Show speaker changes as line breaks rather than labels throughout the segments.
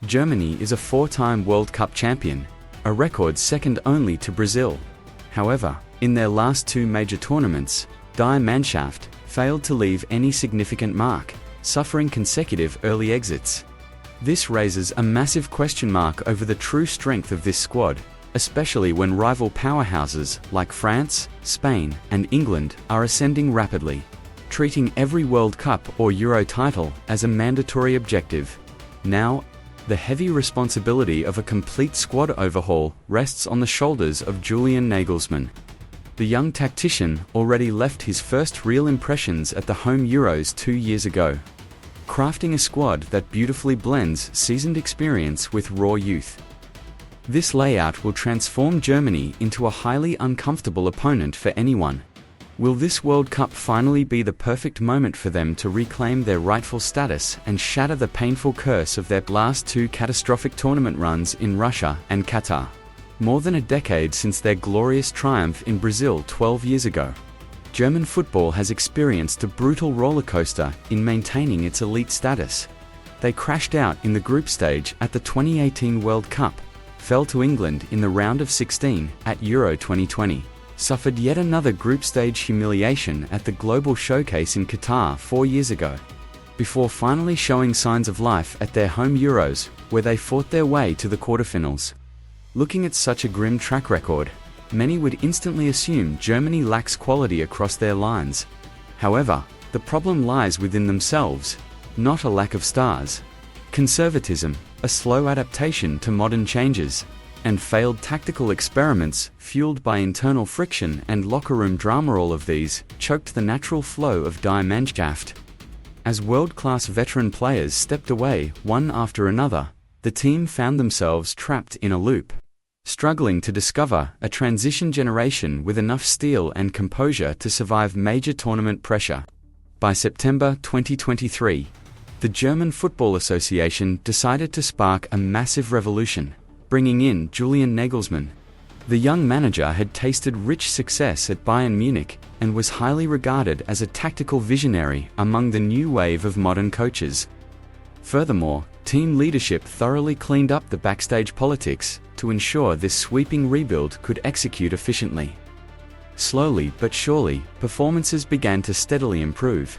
Germany is a 4-time World Cup champion, a record second only to Brazil. However, in their last 2 major tournaments, Die Mannschaft failed to leave any significant mark, suffering consecutive early exits. This raises a massive question mark over the true strength of this squad, especially when rival powerhouses like France, Spain, and England are ascending rapidly, treating every World Cup or Euro title as a mandatory objective. Now, the heavy responsibility of a complete squad overhaul rests on the shoulders of Julian Nagelsmann. The young tactician already left his first real impressions at the home Euros 2 years ago, crafting a squad that beautifully blends seasoned experience with raw youth. This layout will transform Germany into a highly uncomfortable opponent for anyone. Will this World Cup finally be the perfect moment for them to reclaim their rightful status and shatter the painful curse of their last 2 catastrophic tournament runs in Russia and Qatar? More than a decade since their glorious triumph in Brazil 12 years ago, German football has experienced a brutal rollercoaster in maintaining its elite status. They crashed out in the group stage at the 2018 World Cup, fell to England in the round of 16 at Euro 2020. Suffered yet another group stage humiliation at the Global Showcase in Qatar 4 years ago, before finally showing signs of life at their home Euros, where they fought their way to the quarterfinals. Looking at such a grim track record, many would instantly assume Germany lacks quality across their lines. However, the problem lies within themselves, not a lack of stars. Conservatism, a slow adaptation to modern changes, and failed tactical experiments fueled by internal friction and locker room drama, all of these choked the natural flow of Die Mannschaft. As world-class veteran players stepped away one after another, the team found themselves trapped in a loop, struggling to discover a transition generation with enough steel and composure to survive major tournament pressure. By September 2023, the German Football Association decided to spark a massive revolution, bringing in Julian Nagelsmann. The young manager had tasted rich success at Bayern Munich and was highly regarded as a tactical visionary among the new wave of modern coaches. Furthermore, team leadership thoroughly cleaned up the backstage politics to ensure this sweeping rebuild could execute efficiently. Slowly but surely, performances began to steadily improve.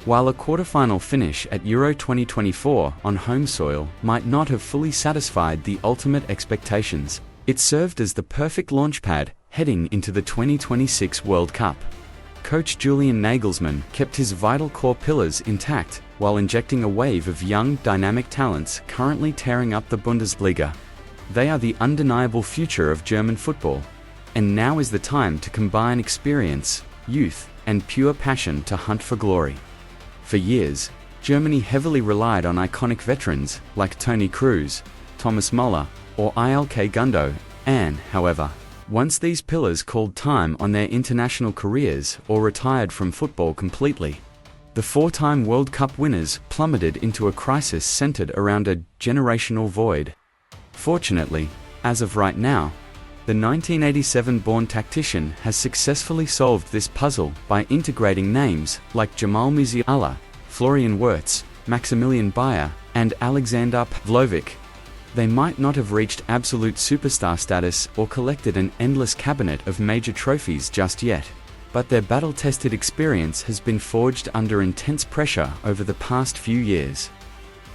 While a quarterfinal finish at Euro 2024 on home soil might not have fully satisfied the ultimate expectations, it served as the perfect launchpad heading into the 2026 World Cup. Coach Julian Nagelsmann kept his vital core pillars intact while injecting a wave of young, dynamic talents currently tearing up the Bundesliga. They are the undeniable future of German football, and now is the time to combine experience, youth, and pure passion to hunt for glory. For years, Germany heavily relied on iconic veterans like Toni Kroos, Thomas Müller, or Ilkay Gundogan. However, once these pillars called time on their international careers or retired from football completely, the 4-time World Cup winners plummeted into a crisis centered around a generational void. Fortunately, as of right now, the 1987-born tactician has successfully solved this puzzle by integrating names like Jamal Musiala, Florian Wirtz, Maximilian Bayer, and Alexander Pavlovic. They might not have reached absolute superstar status or collected an endless cabinet of major trophies just yet, but their battle-tested experience has been forged under intense pressure over the past few years.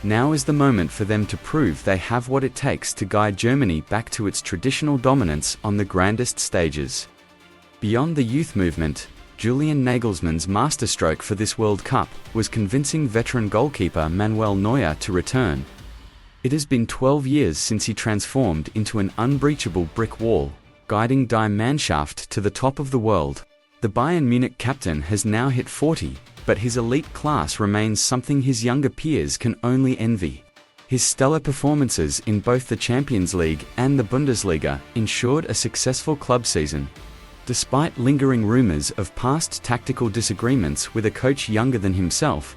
Now is the moment for them to prove they have what it takes to guide Germany back to its traditional dominance on the grandest stages. Beyond the youth movement, Julian Nagelsmann's masterstroke for this World Cup was convincing veteran goalkeeper Manuel Neuer to return. It has been 12 years since he transformed into an unbreachable brick wall, guiding Die Mannschaft to the top of the world. The Bayern Munich captain has now hit 40, but his elite class remains something his younger peers can only envy. His stellar performances in both the Champions League and the Bundesliga ensured a successful club season. Despite lingering rumors of past tactical disagreements with a coach younger than himself,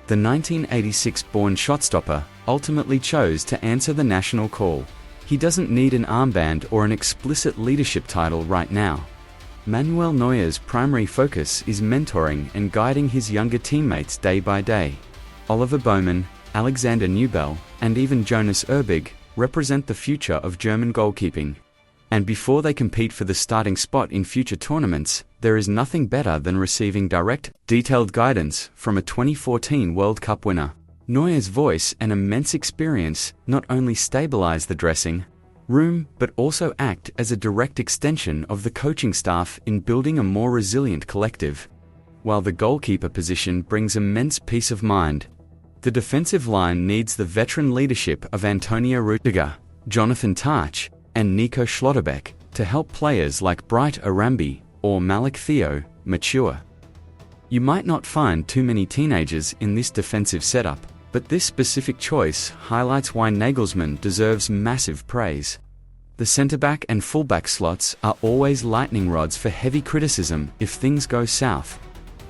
the 1986-born shotstopper ultimately chose to answer the national call. He doesn't need an armband or an explicit leadership title right now. Manuel Neuer's primary focus is mentoring and guiding his younger teammates day by day. Oliver Baumann, Alexander Nübel, and even Jonas Erbig, represent the future of German goalkeeping. And before they compete for the starting spot in future tournaments, there is nothing better than receiving direct, detailed guidance from a 2014 World Cup winner. Neuer's voice and immense experience not only stabilize the dressing room, but also act as a direct extension of the coaching staff in building a more resilient collective. While the goalkeeper position brings immense peace of mind, the defensive line needs the veteran leadership of Antonio Rüdiger, Jonathan Tah, and Nico Schlotterbeck to help players like Bright Arambi or Malik Theo mature. You might not find too many teenagers in this defensive setup, but this specific choice highlights why Nagelsmann deserves massive praise. The centre-back and full-back slots are always lightning rods for heavy criticism if things go south,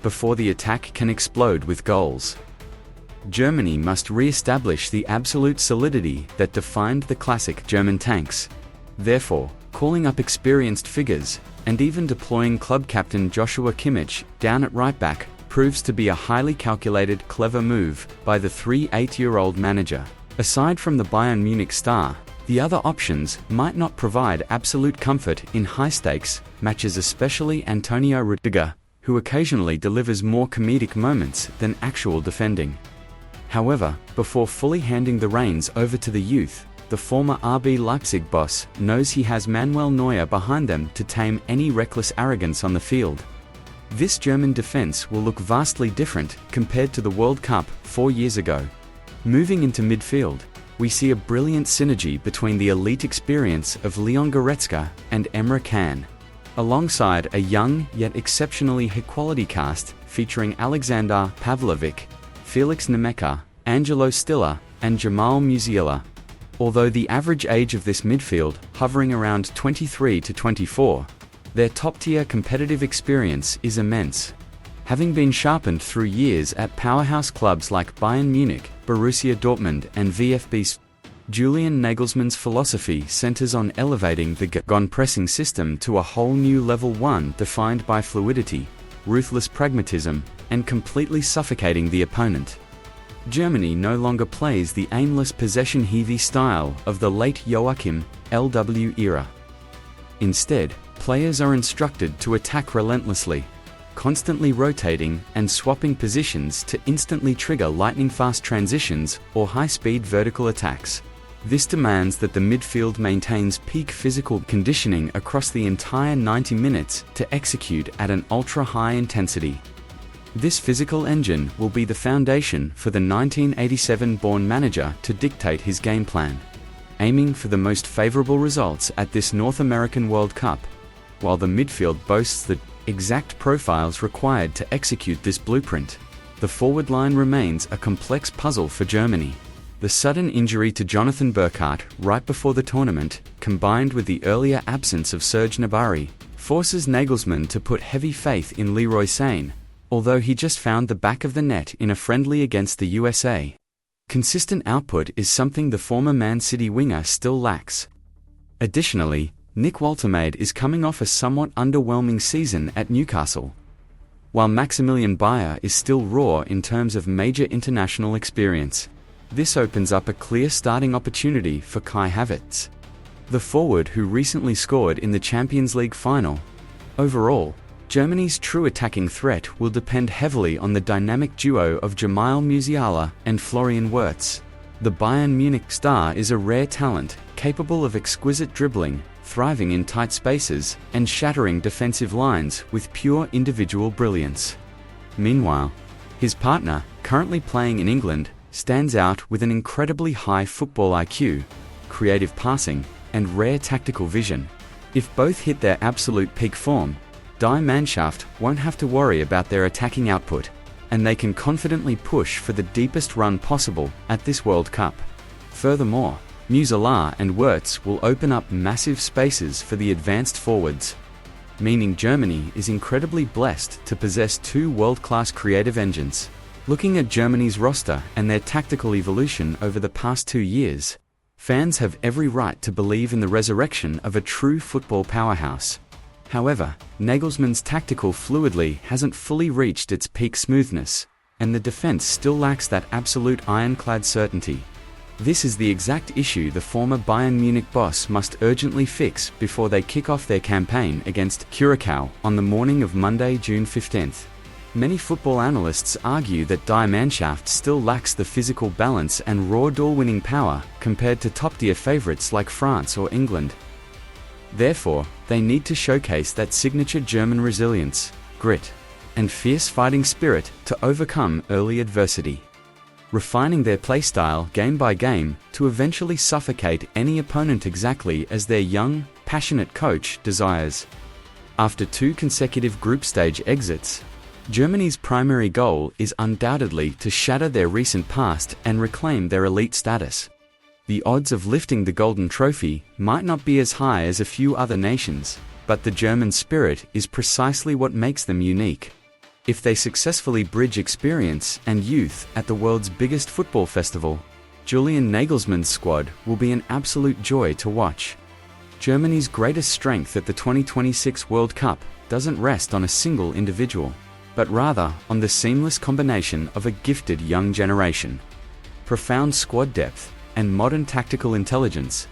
before the attack can explode with goals. Germany must re-establish the absolute solidity that defined the classic German tanks. Therefore, calling up experienced figures, and even deploying club captain Joshua Kimmich down at right-back, proves to be a highly calculated, clever move by the 38-year-old manager. Aside from the Bayern Munich star, the other options might not provide absolute comfort in high-stakes matches, especially Antonio Rüdiger, who occasionally delivers more comedic moments than actual defending. However, before fully handing the reins over to the youth, the former RB Leipzig boss knows he has Manuel Neuer behind them to tame any reckless arrogance on the field. This German defense will look vastly different compared to the World Cup 4 years ago. Moving into midfield, we see a brilliant synergy between the elite experience of Leon Goretzka and Emre Can, alongside a young yet exceptionally high-quality cast featuring Alexander Pavlovic, Felix Nemeka, Angelo Stiller, and Jamal Musiala. Although the average age of this midfield hovering around 23 to 24, their top-tier competitive experience is immense. Having been sharpened through years at powerhouse clubs like Bayern Munich, Borussia Dortmund, and VfB, Julian Nagelsmann's philosophy centers on elevating the gegenpressing system to a whole new level, one defined by fluidity, ruthless pragmatism, and completely suffocating the opponent. Germany no longer plays the aimless possession-heavy style of the late Joachim LW era. Instead, players are instructed to attack relentlessly, constantly rotating and swapping positions to instantly trigger lightning-fast transitions or high-speed vertical attacks. This demands that the midfield maintains peak physical conditioning across the entire 90 minutes to execute at an ultra-high intensity. This physical engine will be the foundation for the 1987-born manager to dictate his game plan, aiming for the most favorable results at this North American World Cup. While the midfield boasts the exact profiles required to execute this blueprint, the forward line remains a complex puzzle for Germany. The sudden injury to Jonathan Burkhardt right before the tournament, combined with the earlier absence of Serge Gnabry, forces Nagelsmann to put heavy faith in Leroy Sane, although he just found the back of the net in a friendly against the USA. Consistent output is something the former Man City winger still lacks. Additionally, Nick Woltemade is coming off a somewhat underwhelming season at Newcastle, while Maximilian Bayer is still raw in terms of major international experience. This opens up a clear starting opportunity for Kai Havertz, the forward who recently scored in the Champions League final. Overall, Germany's true attacking threat will depend heavily on the dynamic duo of Jamal Musiala and Florian Wirtz. The Bayern Munich star is a rare talent, capable of exquisite dribbling, thriving in tight spaces, and shattering defensive lines with pure individual brilliance. Meanwhile, his partner, currently playing in England, stands out with an incredibly high football IQ, creative passing, and rare tactical vision. If both hit their absolute peak form, Die Mannschaft won't have to worry about their attacking output, and they can confidently push for the deepest run possible at this World Cup. Furthermore, Musiala and Wirtz will open up massive spaces for the advanced forwards, meaning Germany is incredibly blessed to possess two world-class creative engines. Looking at Germany's roster and their tactical evolution over the past 2 years, fans have every right to believe in the resurrection of a true football powerhouse. However, Nagelsmann's tactical fluidity hasn't fully reached its peak smoothness. and the defense still lacks that absolute ironclad certainty. This is the exact issue the former Bayern Munich boss must urgently fix before they kick off their campaign against Curacao on the morning of Monday, June 15th. Many football analysts argue that Die Mannschaft still lacks the physical balance and raw duel-winning power compared to top-tier favorites like France or England. Therefore, they need to showcase that signature German resilience, grit, and fierce fighting spirit to overcome early adversity, refining their playstyle game by game to eventually suffocate any opponent exactly as their young, passionate coach desires. After 2 consecutive group stage exits, Germany's primary goal is undoubtedly to shatter their recent past and reclaim their elite status. The odds of lifting the golden trophy might not be as high as a few other nations, but the German spirit is precisely what makes them unique. If they successfully bridge experience and youth at the world's biggest football festival, Julian Nagelsmann's squad will be an absolute joy to watch. Germany's greatest strength at the 2026 World Cup doesn't rest on a single individual, but rather on the seamless combination of a gifted young generation, profound squad depth, and modern tactical intelligence.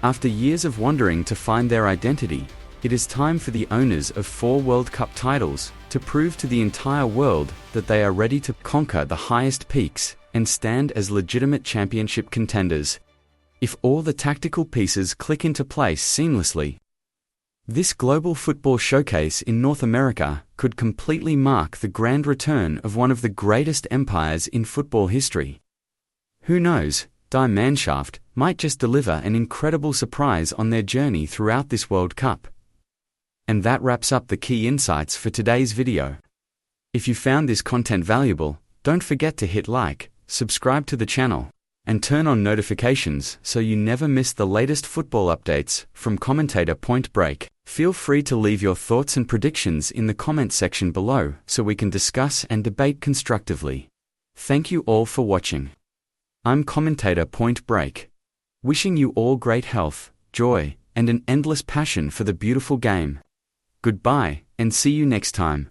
After years of wandering to find their identity, it is time for the owners of 4 World Cup titles to prove to the entire world that they are ready to conquer the highest peaks and stand as legitimate championship contenders. If all the tactical pieces click into place seamlessly, this global football showcase in North America could completely mark the grand return of one of the greatest empires in football history. Who knows, Die Mannschaft might just deliver an incredible surprise on their journey throughout this World Cup. And that wraps up the key insights for today's video. If you found this content valuable, don't forget to hit like, subscribe to the channel, and turn on notifications so you never miss the latest football updates from commentator Point Break. Feel free to leave your thoughts and predictions in the comment section below so we can discuss and debate constructively. Thank you all for watching. I'm commentator Point Break, wishing you all great health, joy, and an endless passion for the beautiful game. Goodbye, and see you next time.